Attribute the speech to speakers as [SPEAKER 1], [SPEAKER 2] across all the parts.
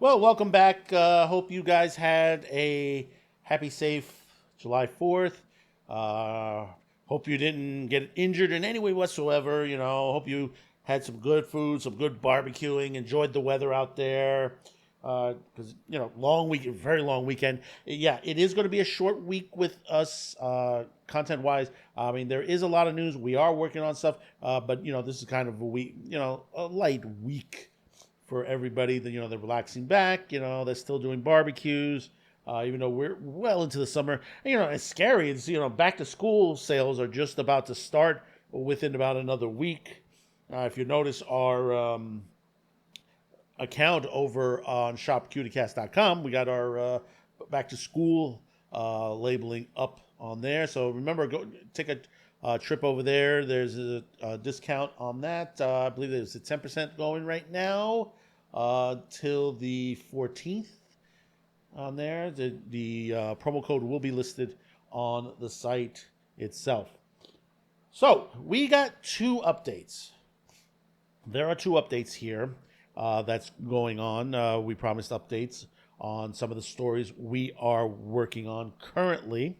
[SPEAKER 1] Well, welcome back. Hope you guys had a happy, safe July 4th. Uh, Hope you didn't get injured in any way whatsoever. Hope you had some good food, some good barbecuing, enjoyed the weather out there. Because, long week, very long weekend. Yeah, it is going to be a short week with us, content wise. I mean, there is a lot of news. We are working on stuff, but, this is kind of a week, a light week for everybody. That they're relaxing back. They're still doing barbecues. Even though we're well into the summer, and, it's scary. It's back to school sales are just about to start within about another week. If you notice our account over on shopcuticast.com, we got our back to school labeling up on there. So remember, go take a trip over there. There's a discount on that. I believe there's a 10% going right now till the 14th on there. The promo code will be listed on the site itself. So we got two updates. There are two updates here that's going on. We promised updates on some of the stories we are working on currently.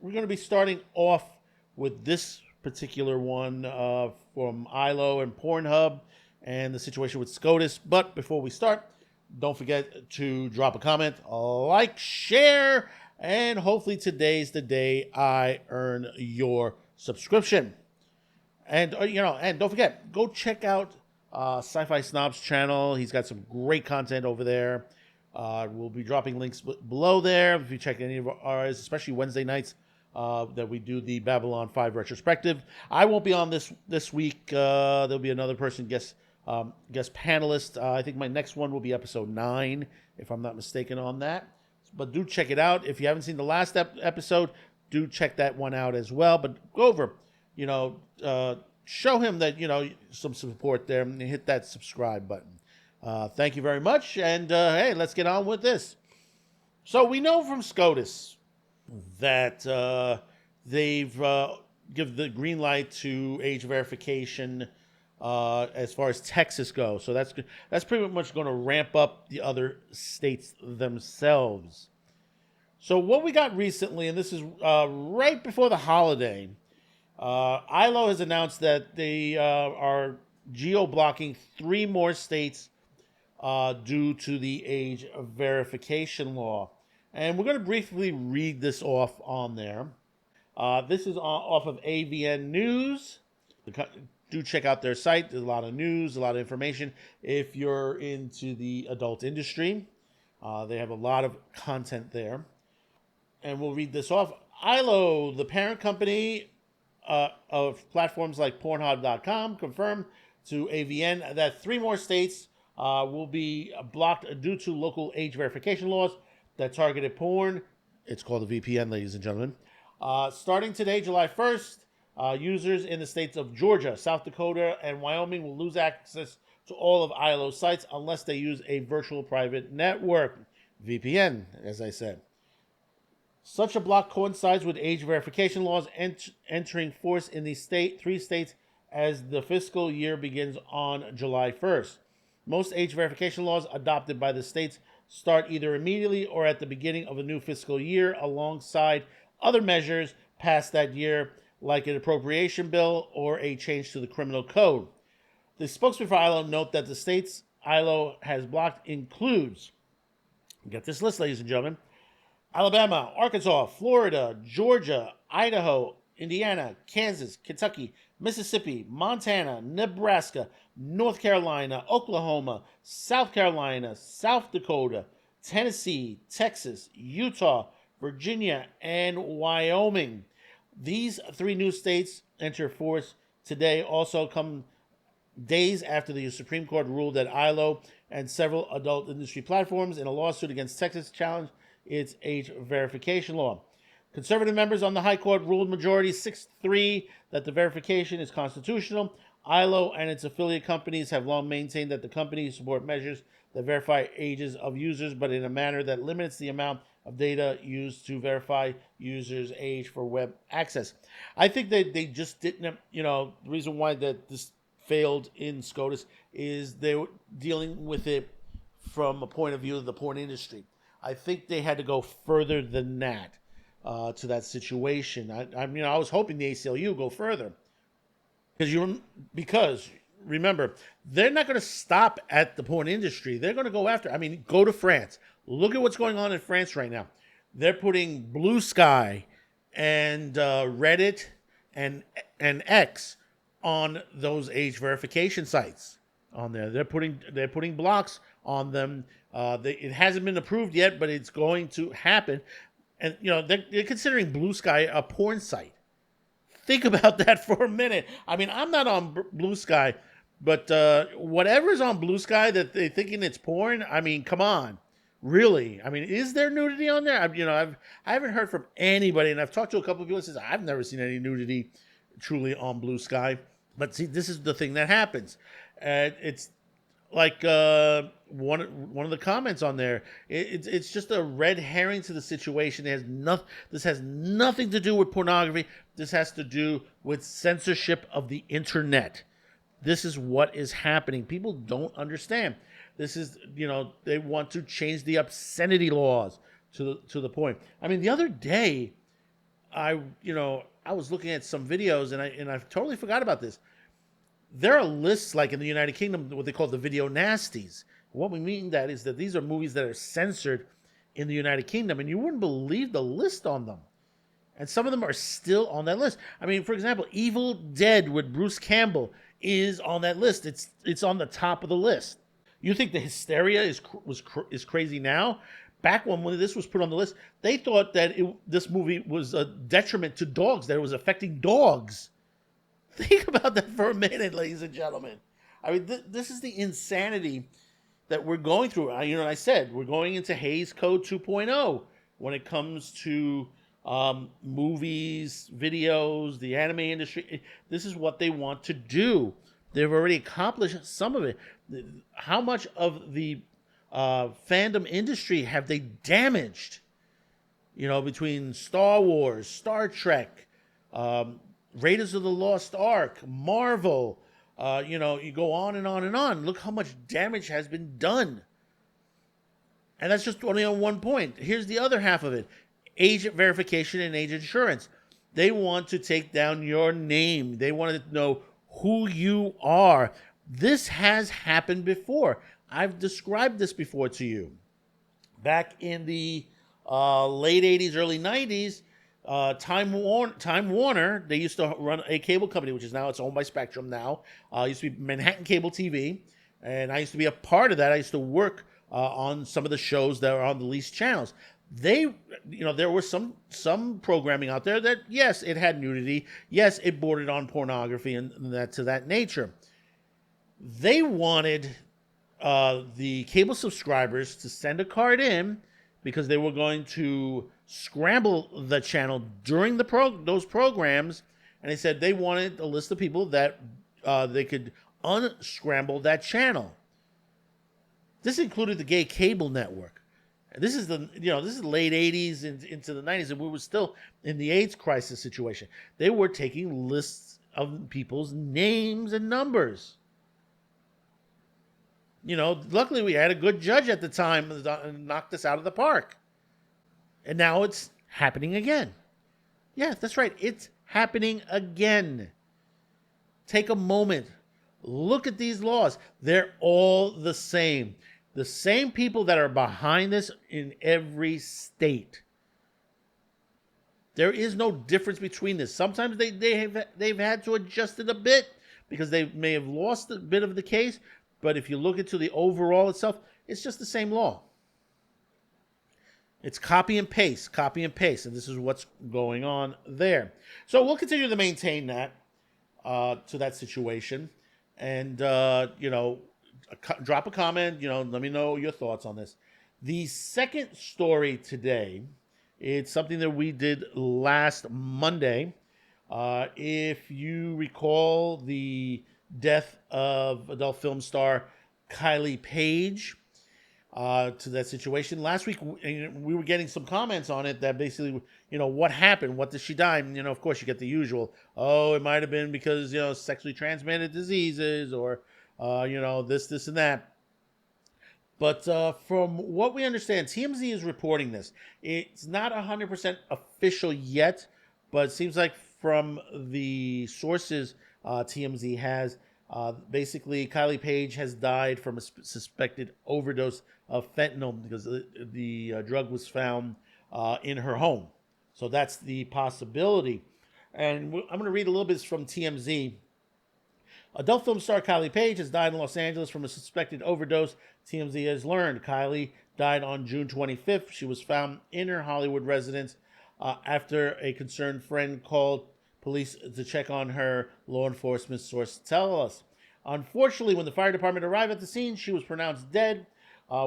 [SPEAKER 1] We're going to be starting off with this particular one from ILO and PornHub and the situation with SCOTUS. But before we start, don't forget to drop a comment, like, share, and hopefully today's the day I earn your subscription. And and don't forget, go check out Sci-Fi Snob's channel. He's got some great content over there. We'll be dropping links below there if you check any of ours, especially Wednesday nights that we do the Babylon 5 retrospective. I won't be on this week. There'll be another person guest panelist. I think my next one will be episode 9, if I'm not mistaken on that. But do check it out. If you haven't seen the last episode, do check that one out as well. But go over, show him that, some support there and hit that subscribe button. Thank you very much. And hey, let's get on with this. So we know from SCOTUS that they've given the green light to age verification as far as Texas goes. So that's pretty much going to ramp up the other states themselves. So what we got recently, and this is right before the holiday, ILO has announced that they are geo-blocking 3 more states due to the age verification law. And we're going to briefly read this off on there. This is off of AVN News. Do check out their site. There's a lot of news, a lot of information. If you're into the adult industry, they have a lot of content there. And we'll read this off. ILO, the parent company of platforms like PornHub.com, confirmed to AVN that 3 more states will be blocked due to local age verification laws that targeted porn. It's called a VPN, ladies and gentlemen. Starting today, July 1st, users in the states of Georgia, South Dakota, and Wyoming will lose access to all of ILO sites unless they use a virtual private network, VPN, as I said. Such a block coincides with age verification laws entering force in the 3 states as the fiscal year begins on July 1st. Most age verification laws adopted by the states start either immediately or at the beginning of a new fiscal year alongside other measures passed that year, like an appropriation bill or a change to the criminal code. The spokesman for ILO note that the states ILO has blocked includes, get this list, ladies and gentlemen, Alabama, Arkansas, Florida, Georgia, Idaho, Indiana, Kansas, Kentucky, Mississippi, Montana, Nebraska, North Carolina, Oklahoma, South Carolina, South Dakota, Tennessee, Texas, Utah, Virginia, and Wyoming. These 3 new states enter force today, also come days after the Supreme Court ruled that ILO and several adult industry platforms in a lawsuit against Texas challenged its age verification law. Conservative members on the High Court ruled majority 6-3 that the verification is constitutional. ILO and its affiliate companies have long maintained that the companies support measures that verify ages of users, but in a manner that limits the amount of data used to verify users' age for web access. I think that they just didn't, the reason why that this failed in SCOTUS is they were dealing with it from a point of view of the porn industry. I think they had to go further than that to that situation. I was hoping the ACLU go further because remember, they're not going to stop at the porn industry. They're going to go after. I mean, go to France. Look at what's going on in France right now. They're putting Blue Sky and Reddit and X on those age verification sites on there. They're putting blocks on them. It hasn't been approved yet, but it's going to happen. And they're considering Blue Sky a porn site. Think about that for a minute. I mean, I'm not on Blue Sky, but whatever's on Blue Sky that they're thinking it's porn, I mean, come on. Really? I mean, is there nudity on there? I haven't heard from anybody, and I've talked to a couple of people that says I've never seen any nudity truly on Blue Sky. But see, this is the thing that happens. It's like one of the comments on there. It's just a red herring to the situation. This has nothing to do with pornography. This has to do with censorship of the internet. This is what is happening. People don't understand. This is, they want to change the obscenity laws to the point. I mean, the other day, I was looking at some videos and I totally forgot about this. There are lists like in the United Kingdom, what they call the video nasties. What we mean that is that these are movies that are censored in the United Kingdom, and you wouldn't believe the list on them. And some of them are still on that list. I mean, for example, Evil Dead with Bruce Campbell is on that list. It's on the top of the list. You think the hysteria is crazy now? Back when this was put on the list, they thought that this movie was a detriment to dogs, that it was affecting dogs. Think about that for a minute, ladies and gentlemen. I mean, this is the insanity that we're going through. I said we're going into Hays Code 2.0 when it comes to movies, videos, the anime industry. This is what they want to do. They've already accomplished some of it. How much of the fandom industry have they damaged? Between Star Wars, Star Trek, Raiders of the Lost Ark, Marvel, you go on and on and on. Look how much damage has been done. And that's just only on one point. Here's the other half of it. Agent verification and agent insurance. They want to take down your name. They want to know who you are. This has happened before. I've described this before to you. Back in the late 80s, early 90s, Time Warner, they used to run a cable company, which is now it's owned by Spectrum now. It used to be Manhattan Cable TV, and I used to be a part of that. I used to work on some of the shows that are on the leased channels. There was some programming out there that, yes, it had nudity. Yes, it bordered on pornography and that to that nature. They wanted the cable subscribers to send a card in because they were going to scramble the channel during those programs, and they said they wanted a list of people that they could unscramble that channel. This included the gay cable network. This is the late 80s into the 90s, and we were still in the AIDS crisis situation. They were taking lists of people's names and numbers. Luckily we had a good judge at the time and knocked us out of the park. And now it's happening again. Yeah, that's right. It's happening again. Take a moment. Look at these laws. They're all the same. The same people that are behind this in every state. There is no difference between this. Sometimes they've had to adjust it a bit because they may have lost a bit of the case. But if you look into the overall itself, it's just the same law. It's copy and paste, and this is what's going on there. So we'll continue to maintain that to that situation, and drop a comment. Let me know your thoughts on this. The second story today, it's something that we did last Monday. If you recall the death of adult film star Kylie Page. to that situation. Last week, we were getting some comments on it that basically, what happened? What did she die? And, of course, you get the usual. Oh, it might have been because, sexually transmitted diseases or, this, and that. But from what we understand, TMZ is reporting this. It's not 100% official yet, but it seems like from the sources TMZ has, basically Kylie Page has died from a suspected overdose of fentanyl because the drug was found in her home. So that's the possibility. And I'm going to read a little bit from TMZ. Adult film star Kylie Page has died in Los Angeles from a suspected overdose. TMZ has learned Kylie died on June 25th. She was found in her Hollywood residence after a concerned friend called police to check on her, law enforcement sources tell us. Unfortunately, when the fire department arrived at the scene, she was pronounced dead.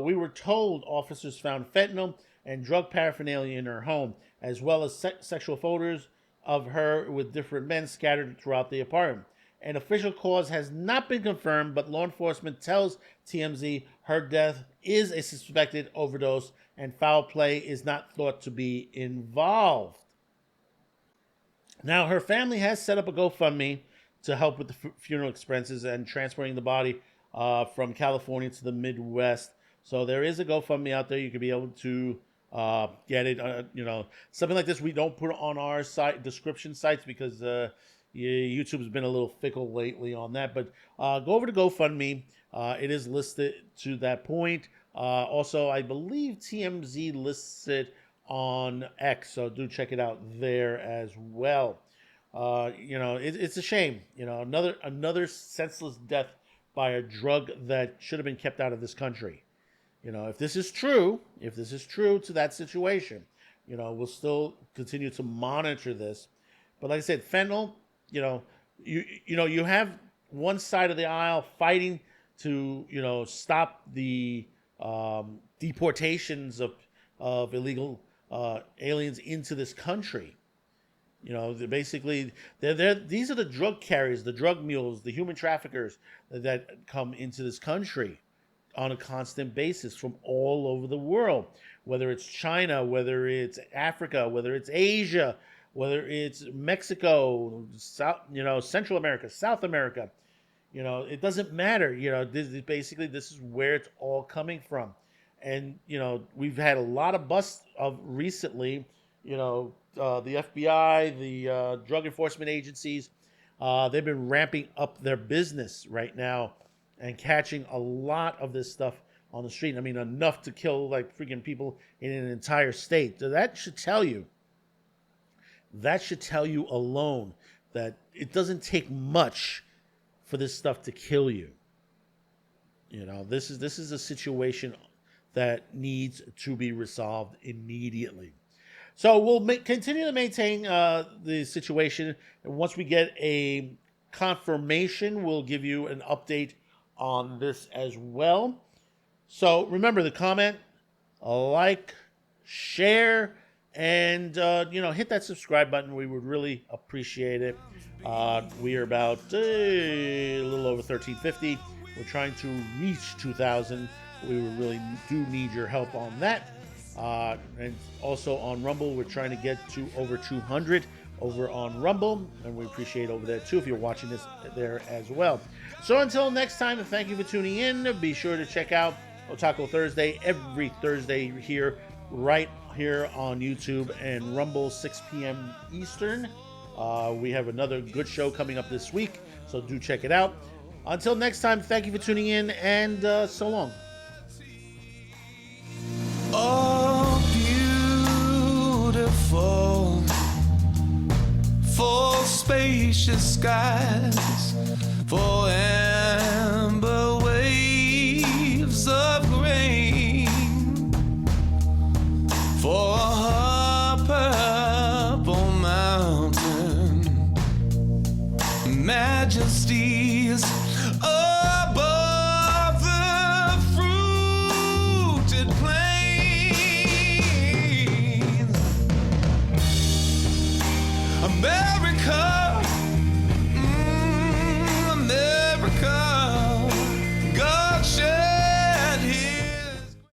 [SPEAKER 1] We were told officers found fentanyl and drug paraphernalia in her home, as well as sexual photos of her with different men scattered throughout the apartment. An official cause has not been confirmed, but law enforcement tells TMZ her death is a suspected overdose and foul play is not thought to be involved. Now, her family has set up a GoFundMe to help with the funeral expenses and transporting the body from California to the Midwest. So there is a GoFundMe out there. You could be able to get it. Something like this we don't put on our site description sites because YouTube's been a little fickle lately on that. But go over to GoFundMe. It is listed to that point. Also, I believe TMZ lists it on X, so do check it out there as well. It's a shame. Another senseless death by a drug that should have been kept out of this country. If this is true to that situation, we'll still continue to monitor this. But like I said, fentanyl, you have one side of the aisle fighting to, stop the deportations of illegal aliens into this country. Basically, these are the drug carriers, the drug mules, the human traffickers that come into this country on a constant basis from all over the world, whether it's China, whether it's Africa, whether it's Asia, whether it's Mexico, Central America, South America. It doesn't matter. This is where it's all coming from. And, we've had a lot of busts of recently, the FBI, the drug enforcement agencies, they've been ramping up their business right now and catching a lot of this stuff on the street. I mean, enough to kill like freaking people in an entire state. So that should tell you alone that it doesn't take much for this stuff to kill you. This is a situation that needs to be resolved immediately. So we'll continue to maintain the situation. And once we get a confirmation, we'll give you an update on this as well. So remember to comment, like, share, and hit that subscribe button. We would really appreciate it. We are about a little over 1350. We're trying to reach 2,000. We really do need your help on that. And also on Rumble, we're trying to get to over 200 over on Rumble, and we appreciate over there too if you're watching this there as well. So until next time, thank you for tuning in. Be sure to check out Otaku Thursday every Thursday right here on YouTube and Rumble, 6 p.m. Eastern. We have another good show coming up this week, so do check it out. Until next time, thank you for tuning in, and so long.
[SPEAKER 2] Oh, beautiful, full spacious skies, for amber waves of grain, for a purple mountain, majesties above the fruited plains. America,